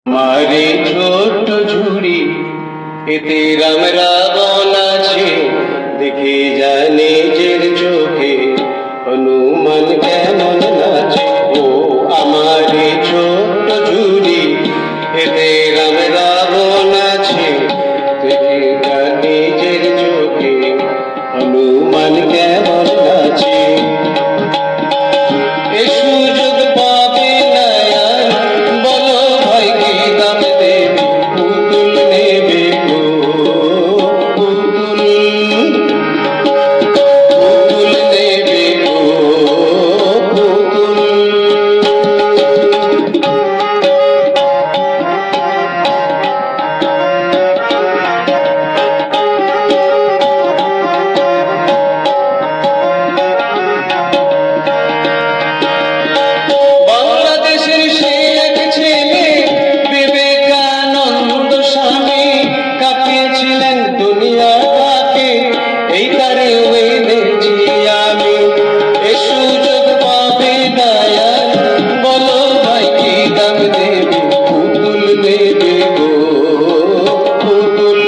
মারে ছোট্ট ঝুড়ি এতে রাম রাবণ আছে, দেখে জানে নিজের চোখে হনুমান কেমন নাচে। ও আমারে ছোট্ট ঝুড়ি এতে রাম রাবণ আছে, দেখে জানে নিজের চোখে হনুমান কেমন নাচে। এ সুযোগ পাবে না আর, বলো ভাই কি দাম দেবে, পুতুল নেবে গো পুতুল, পুতুল নেবে গো পুতুল। বাংলাদেশের সে এক ছেলে বিবেকানন্দ স্বামী, কাঁপিয়েছিলেন দুনিয়াটাকে, এই তারে দেখছি আমি। এ সুযোগ পাবে না আর, বলো ভাই কি দাম দেবে, পুতুল নেবে গো পুতুল।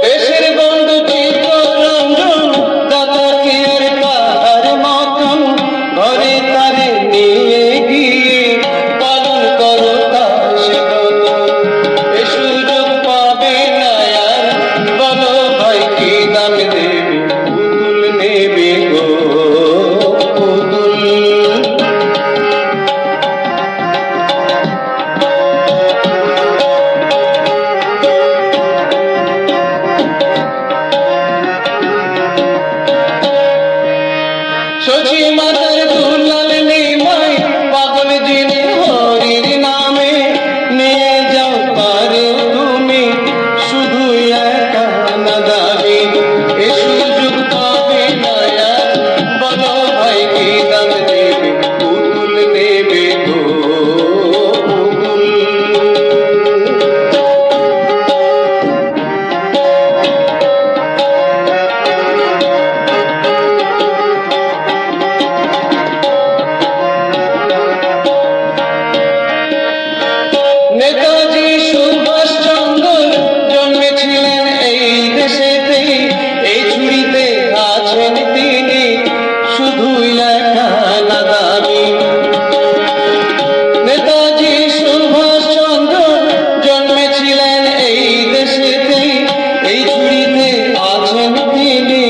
দেশের বন্ধু চিত্তরঞ্জন, দাদাকে আর কাহার মতন ঘরে তারে নিয়ে গিয়ে পালন করো তার সেবন। এ সুযোগ পাবে না আর, বলো ভাই কি দাম দেবে, পুতুল নেবে গো পুতুল। সচি মাতার দুলাল নিমাই, পাগল যিনি হরির নামে, নিয়ে যাও পারে তুমি শুধু একা না দাবি। এ সুযোগ পাবে না আর, বলো ভাই কি দাম দেবে, পুতুল নেবে গো পুতুল। নেতাজি সুভাষচন্দ্র জন্মেছিলেন এই দেশেতেই, এই ঝুড়িতে আছেন তিনি শুধু একা না দাবি। নেতাজি সুভাষচন্দ্র জন্মেছিলেন এই দেশেতেই, এই ঝুড়িতে আছেন তিনি,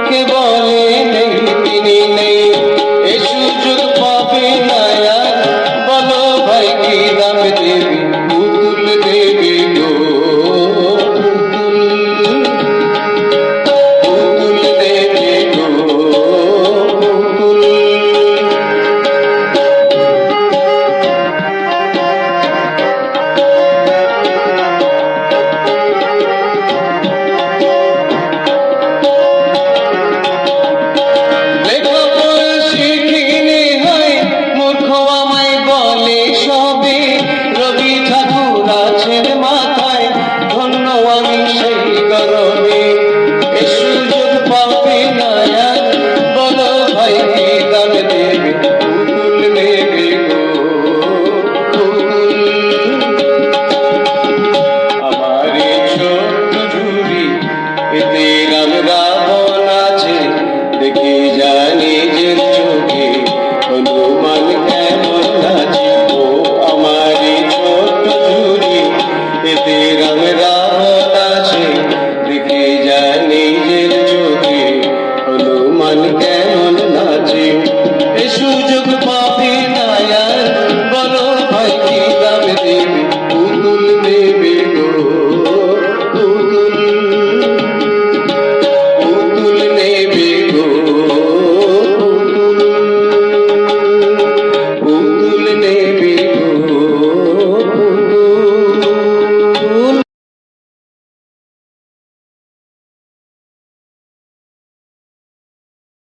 কে বলে নেই তিনি নেই। এ সুযোগ পাবে না আর, বলো ভাই কি দাম দেবে, পুতুল দেবে গো পুতুল, পুতুল দেবে গো পুতুল। লেখাপড়া শিখিনি হয়, মূর্খ আমায় বলে সবে, রবি ঠাকুর আছেন মাথায়, ধন্য আমি সেই গরবে। এ সুযোগ পাবে না আর, বলো ভাই কি দাম দেবে, পুতুল নেবে গো পুতুল। আমারে ছোট্ট ঝুড়ি এতে রাম রাবণ আছে, দেখে জানি নিজের চোখে হনুমান কেমন নাচে। ও আমারে ছোট্ট ঝুড়ি এতে রাম রাবণ আছে, দেখে জানি নিজের চোখে হনুমান কেমন